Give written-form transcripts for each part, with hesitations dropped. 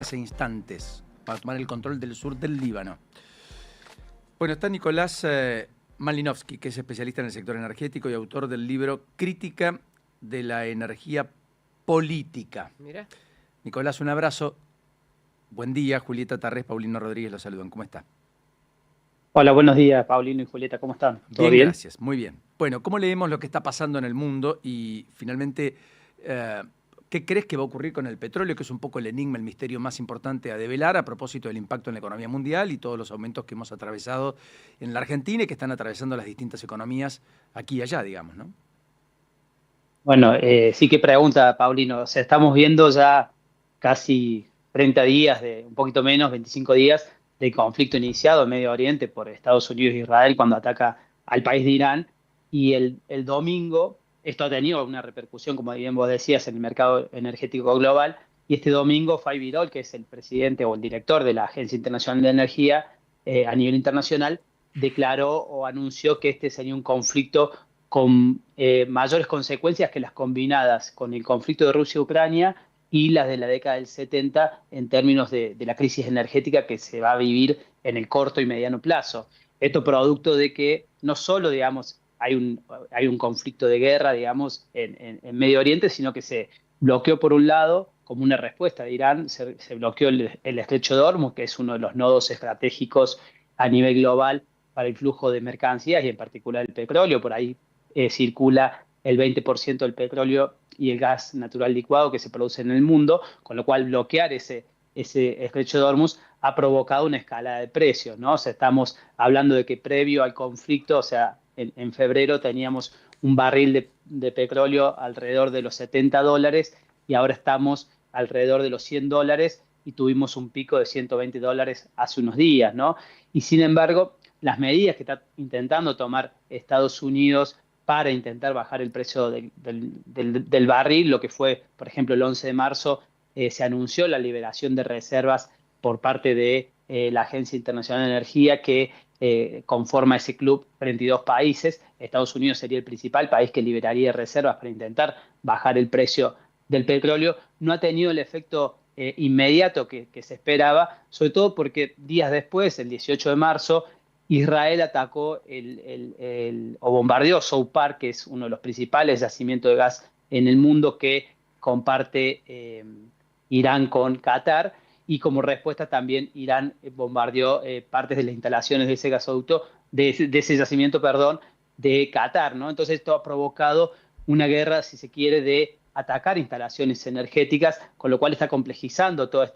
hace instantes para tomar el control del sur del Líbano. Bueno, está Nicolás Malinowski, que es especialista en el sector energético y autor del libro Crítica de la energía política. Mira. Nicolás, un abrazo. Buen día. Julieta Tarrés, Paulino Rodríguez los saludan. ¿Cómo está? Hola, buenos días, Paulino y Julieta, ¿cómo están? ¿Todo Bien, bien? gracias. Muy bien. Bueno, ¿cómo leemos lo que está pasando en el mundo? Y finalmente, ¿qué crees que va a ocurrir con el petróleo, que es un poco el enigma, el misterio más importante a develar a propósito del impacto en la economía mundial y todos los aumentos que hemos atravesado en la Argentina y que están atravesando las distintas economías aquí y allá, digamos, ¿no? Bueno, sí que pregunta, Paulino. O sea, estamos viendo ya casi 30 días, un poquito menos, 25 días de conflicto iniciado en Medio Oriente por Estados Unidos e Israel cuando ataca al país de Irán. Y el domingo, esto ha tenido una repercusión, como bien vos decías, en el mercado energético global. Y este domingo, Fatih Birol, que es el presidente o el director de la Agencia Internacional de Energía a nivel internacional, declaró o anunció que este sería un conflicto con mayores consecuencias que las combinadas con el conflicto de Rusia-Ucrania y las de la década del 70 en términos de la crisis energética que se va a vivir en el corto y mediano plazo. Esto producto de que no solo, digamos, hay un conflicto de guerra, digamos, en Medio Oriente, sino que se bloqueó por un lado, como una respuesta de Irán, se bloqueó el estrecho de Hormuz, que es uno de los nodos estratégicos a nivel global para el flujo de mercancías y en particular el petróleo. Por ahí circula el 20% del petróleo y el gas natural licuado que se produce en el mundo, con lo cual bloquear ese estrecho de Hormuz ha provocado una escalada de precios, ¿no? O sea, estamos hablando de que previo al conflicto, o sea, en febrero teníamos un barril de petróleo alrededor de los $70 y ahora estamos alrededor de los $100 y tuvimos un pico de $120 hace unos días, ¿no? Y sin embargo, las medidas que está intentando tomar Estados Unidos para intentar bajar el precio del barril, lo que fue, por ejemplo, el 11 de marzo, se anunció la liberación de reservas por parte de la Agencia Internacional de Energía que conforma ese club 32 países. Estados Unidos sería el principal país que liberaría reservas para intentar bajar el precio del petróleo. No ha tenido el efecto inmediato que se esperaba, sobre todo porque días después, el 18 de marzo, Israel atacó o bombardeó South Park, que es uno de los principales yacimientos de gas en el mundo que comparte Irán con Qatar, y como respuesta también Irán bombardeó partes de las instalaciones de ese gasoducto, de ese yacimiento, perdón, de Qatar, ¿no? Entonces esto ha provocado una guerra, si se quiere, de atacar instalaciones energéticas, con lo cual está complejizando todo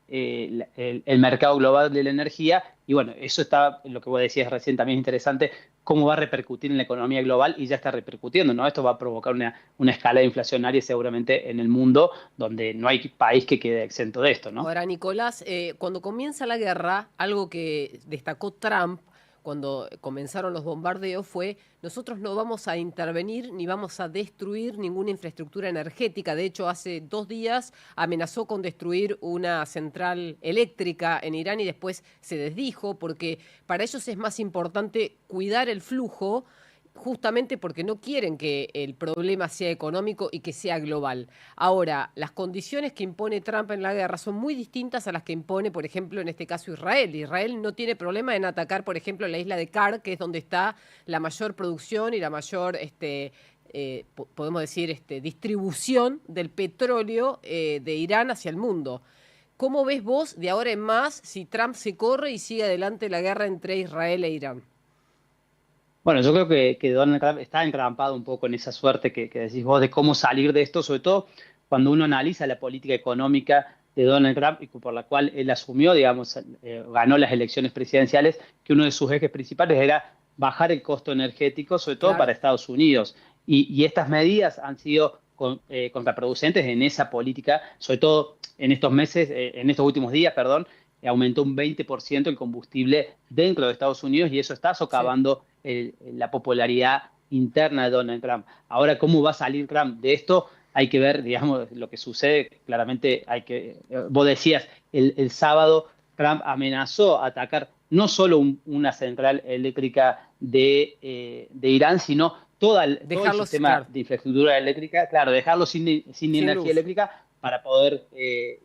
el mercado global de la energía. Y bueno, eso está, lo que vos decías recién también es interesante, cómo va a repercutir en la economía global y ya está repercutiendo, ¿no? Esto va a provocar una escalada inflacionaria seguramente en el mundo donde no hay país que quede exento de esto, ¿no? Ahora, Nicolás, cuando comienza la guerra, algo que destacó Trump cuando comenzaron los bombardeos fue: nosotros no vamos a intervenir ni vamos a destruir ninguna infraestructura energética. De hecho, hace 2 días amenazó con destruir una central eléctrica en Irán y después se desdijo, porque para ellos es más importante cuidar el flujo, justamente porque no quieren que el problema sea económico y que sea global. Ahora, las condiciones que impone Trump en la guerra son muy distintas a las que impone, por ejemplo, en este caso Israel. Israel no tiene problema en atacar, por ejemplo, la isla de Kar, que es donde está la mayor producción y la mayor, podemos decir, distribución del petróleo de Irán hacia el mundo. ¿Cómo ves vos de ahora en más si Trump se corre y sigue adelante la guerra entre Israel e Irán? Bueno, yo creo que Donald Trump está entrampado un poco en esa suerte que decís vos de cómo salir de esto, sobre todo cuando uno analiza la política económica de Donald Trump y por la cual él asumió, digamos, ganó las elecciones presidenciales, que uno de sus ejes principales era bajar el costo energético, sobre todo para Claro. Estados Unidos. Y estas medidas han sido contraproducentes en esa política, sobre todo en estos meses, en estos últimos días, perdón, aumentó un 20% el combustible dentro de Estados Unidos y eso está Sí. socavando la popularidad interna de Donald Trump. Ahora, ¿cómo va a salir Trump de esto? Hay que ver, digamos, lo que sucede. Claramente, vos decías, el sábado Trump amenazó atacar no solo una central eléctrica de Irán, sino todo el Dejarlos, sistema claro, de infraestructura eléctrica, claro, dejarlo sin sin energía luz. eléctrica para poder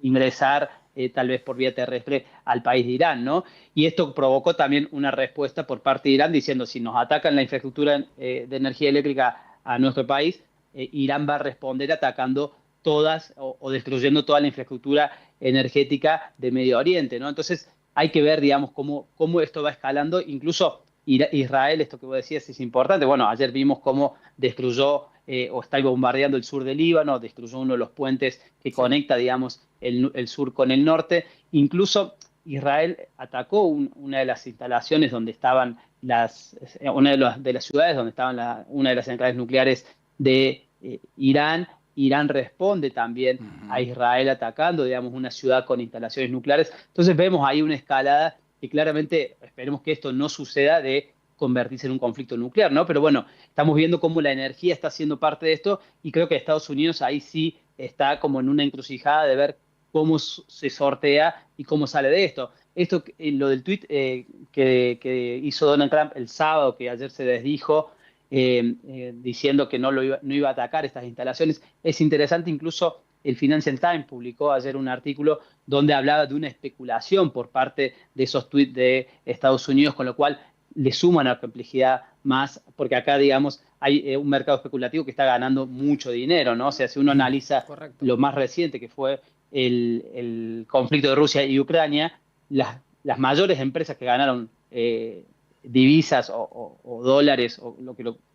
ingresar tal vez por vía terrestre al país de Irán, ¿no? Y esto provocó también una respuesta por parte de Irán diciendo, si nos atacan la infraestructura de energía eléctrica a nuestro país, Irán va a responder atacando todas o destruyendo toda la infraestructura energética de Medio Oriente, ¿no? Entonces hay que ver, digamos, cómo esto va escalando. Incluso Israel, esto que vos decías es importante. Bueno, ayer vimos cómo destruyó o está bombardeando el sur del Líbano, destruyó uno de los puentes que conecta, digamos, el sur con el norte. Incluso Israel atacó una de las instalaciones donde estaban una de las ciudades donde estaban una de las centrales nucleares de Irán. Irán responde también a Israel atacando, digamos, una ciudad con instalaciones nucleares. Entonces vemos ahí una escalada que claramente, esperemos que esto no suceda de convertirse en un conflicto nuclear, ¿no? Pero bueno, estamos viendo cómo la energía está siendo parte de esto y creo que Estados Unidos ahí sí está como en una encrucijada de ver cómo se sortea y cómo sale de esto. Esto, lo del tuit que hizo Donald Trump el sábado, que ayer se desdijo, diciendo que no iba a atacar estas instalaciones. Es interesante, incluso el Financial Times publicó ayer un artículo donde hablaba de una especulación por parte de esos tuits de Estados Unidos, con lo cual le suman a la complejidad más, porque acá, digamos, hay un mercado especulativo que está ganando mucho dinero, ¿no? O sea, si uno analiza lo más reciente, que fue el conflicto de Rusia y Ucrania, las mayores empresas que ganaron divisas o dólares, o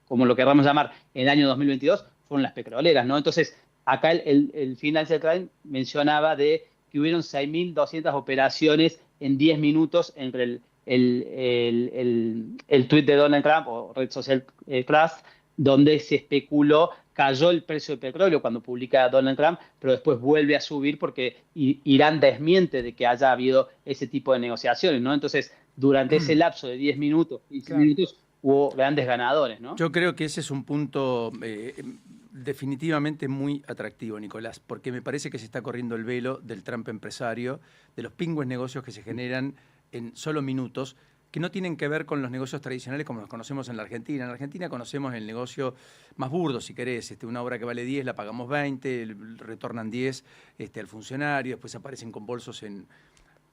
como lo queramos llamar, en el año 2022, fueron las petroleras, ¿no? Entonces, acá el Financial Times mencionaba de que hubieron 6.200 operaciones en 10 minutos entre el tuit de Donald Trump o red social Trust, donde se especuló, cayó el precio del petróleo cuando publica Donald Trump, pero después vuelve a subir porque Irán desmiente de que haya habido ese tipo de negociaciones, ¿no? Entonces, durante ese lapso de 10 minutos, 15 minutos, hubo grandes ganadores, ¿no? Yo creo que ese es un punto definitivamente muy atractivo, Nicolás, porque me parece que se está corriendo el velo del Trump empresario, de los pingües negocios que se generan en solo minutos, que no tienen que ver con los negocios tradicionales como los conocemos en la Argentina. En la Argentina conocemos el negocio más burdo, si querés. Una obra que vale 10, la pagamos 20, retornan 10 al funcionario, después aparecen con bolsos en...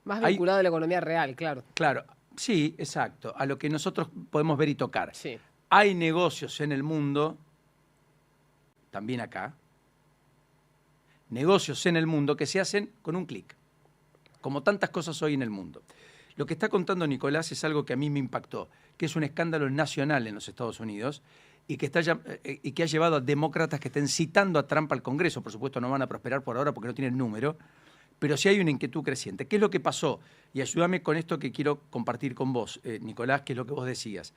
Más vinculado a la economía real, claro. Claro, sí, exacto, a lo que nosotros podemos ver y tocar. Sí. Hay negocios en el mundo, también acá, negocios en el mundo que se hacen con un clic, como tantas cosas hoy en el mundo. Lo que está contando Nicolás es algo que a mí me impactó, que es un escándalo nacional en los Estados Unidos y que ha llevado a demócratas que estén citando a Trump al Congreso. Por supuesto, no van a prosperar por ahora porque no tienen número, pero sí hay una inquietud creciente. ¿Qué es lo que pasó? Y ayúdame con esto que quiero compartir con vos, Nicolás, que es lo que vos decías.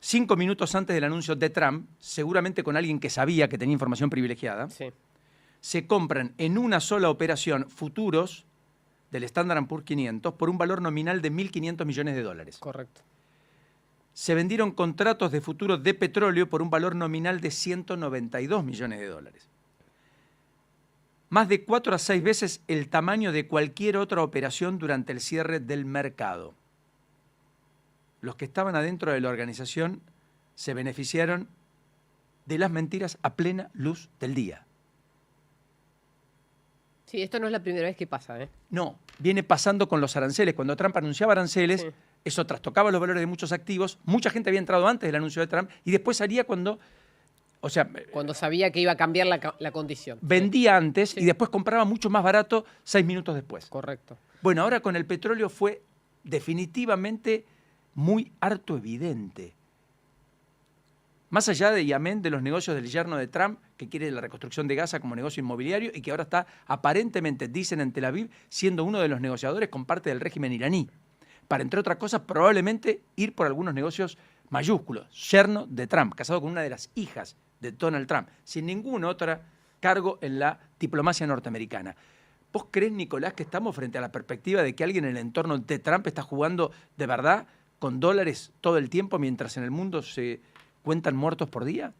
5 minutos antes del anuncio de Trump, seguramente con alguien que sabía que tenía información privilegiada, sí, se compran en una sola operación futuros del Standard & Poor's 500 por un valor nominal de $1.500 millones. Correcto. Se vendieron contratos de futuros de petróleo por un valor nominal de $192 millones. Más de 4 a 6 veces el tamaño de cualquier otra operación durante el cierre del mercado. Los que estaban adentro de la organización se beneficiaron de las mentiras a plena luz del día. Sí, esto no es la primera vez que pasa, ¿eh? No, viene pasando con los aranceles. Cuando Trump anunciaba aranceles, sí, eso trastocaba los valores de muchos activos. Mucha gente había entrado antes del anuncio de Trump y después salía cuando... O sea, cuando sabía que iba a cambiar la condición. Vendía antes, sí, y después compraba mucho más barato 6 minutos después. Correcto. Bueno, ahora con el petróleo fue definitivamente muy harto evidente. Más allá de y amén de los negocios del yerno de Trump, que quiere la reconstrucción de Gaza como negocio inmobiliario y que ahora está aparentemente, dicen en Tel Aviv, siendo uno de los negociadores con parte del régimen iraní. Para, entre otras cosas, probablemente ir por algunos negocios mayúsculos. Yerno de Trump, casado con una de las hijas de Donald Trump, sin ningún otro cargo en la diplomacia norteamericana. ¿Vos crees, Nicolás, que estamos frente a la perspectiva de que alguien en el entorno de Trump está jugando de verdad con dólares todo el tiempo mientras en el mundo se cuentan muertos por día?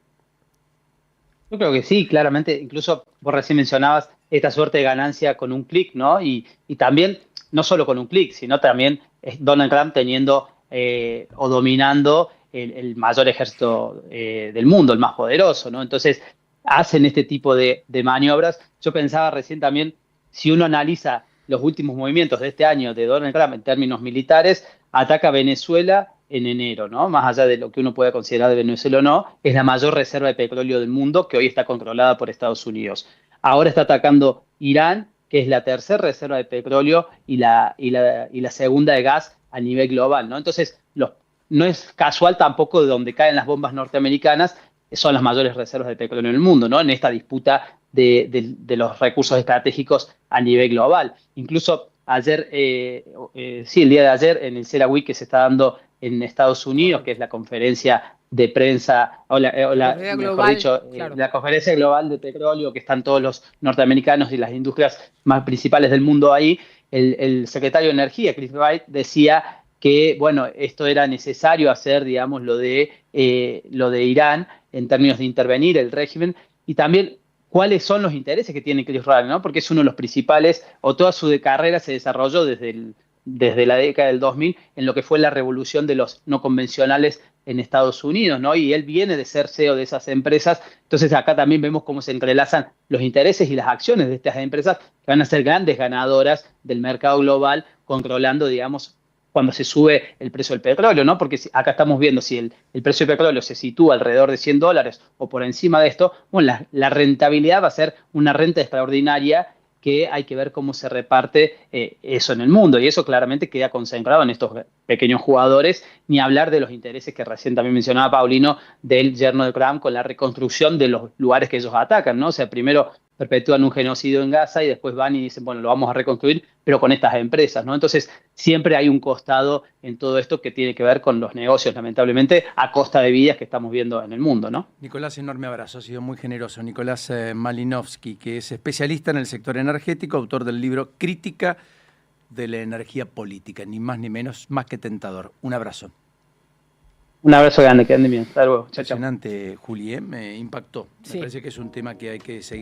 Yo creo que sí, claramente. Incluso vos recién mencionabas esta suerte de ganancia con un clic, ¿no? Y también, no solo con un clic, sino también Donald Trump teniendo o dominando el mayor ejército del mundo, el más poderoso, ¿no? Entonces, hacen este tipo de maniobras. Yo pensaba recién también, si uno analiza los últimos movimientos de este año de Donald Trump en términos militares, ataca a Venezuela en enero, ¿no? Más allá de lo que uno pueda considerar de Venezuela o no, es la mayor reserva de petróleo del mundo que hoy está controlada por Estados Unidos. Ahora está atacando Irán, que es la tercera reserva de petróleo y la segunda de gas a nivel global, ¿no? Entonces, no es casual tampoco de donde caen las bombas norteamericanas, son las mayores reservas de petróleo en el mundo, ¿no? En esta disputa de los recursos estratégicos a nivel global. Incluso ayer, sí, el día de ayer, en el CERAWeek que se está dando en Estados Unidos, que es la conferencia de prensa, mejor dicho, claro. la conferencia global de petróleo, que están todos los norteamericanos y las industrias más principales del mundo ahí, el secretario de Energía, Chris Wright, decía que, bueno, esto era necesario hacer, digamos, lo de Irán en términos de intervenir el régimen y también cuáles son los intereses que tiene Chris Wright, ¿no? Porque es uno de los principales, o toda su carrera se desarrolló desde la década del 2000 en lo que fue la revolución de los no convencionales en Estados Unidos, ¿no? Y él viene de ser CEO de esas empresas, entonces acá también vemos cómo se entrelazan los intereses y las acciones de estas empresas que van a ser grandes ganadoras del mercado global, controlando, digamos, cuando se sube el precio del petróleo, ¿no? Porque acá estamos viendo si el precio del petróleo se sitúa alrededor de $100 o por encima de esto, bueno, la rentabilidad va a ser una renta extraordinaria que hay que ver cómo se reparte eso en el mundo. Y eso claramente queda concentrado en estos pequeños jugadores, ni hablar de los intereses que recién también mencionaba Paulino del yerno de Trump con la reconstrucción de los lugares que ellos atacan, ¿no? O sea, primero perpetúan un genocidio en Gaza y después van y dicen, bueno, lo vamos a reconstruir, pero con estas empresas, ¿no? Entonces, siempre hay un costado en todo esto que tiene que ver con los negocios, lamentablemente, a costa de vidas que estamos viendo en el mundo, ¿no? Nicolás, enorme abrazo, ha sido muy generoso. Nicolás Malinowski, que es especialista en el sector energético, autor del libro Crítica de la energía política, ni más ni menos, más que tentador. Un abrazo. Un abrazo grande, que anden bien. Hasta luego. Chao, chao. Impresionante, Juli, me impactó. Sí. Me parece que es un tema que hay que seguir.